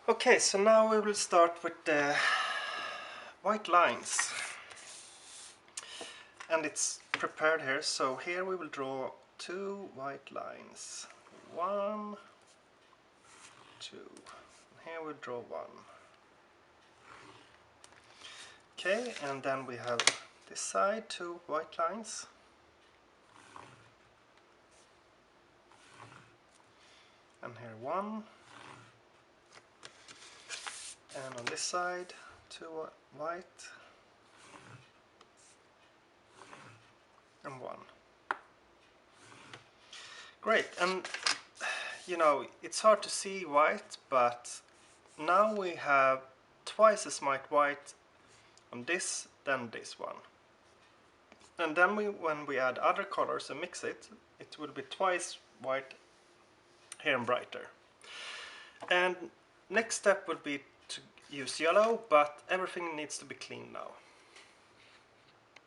Okay, so now we will start with the white lines. And it's prepared here, so here we will draw two white lines. One, two. Here we'll draw one. Okay, and then we have this side two white lines. And here one. And on this side two white. And one. Great, and you know, it's hard to see white, but now we have twice as much white on this than this one. And then when we add other colors and mix it, it will be twice white here and brighter. And next step would be to use yellow, but everything needs to be clean now.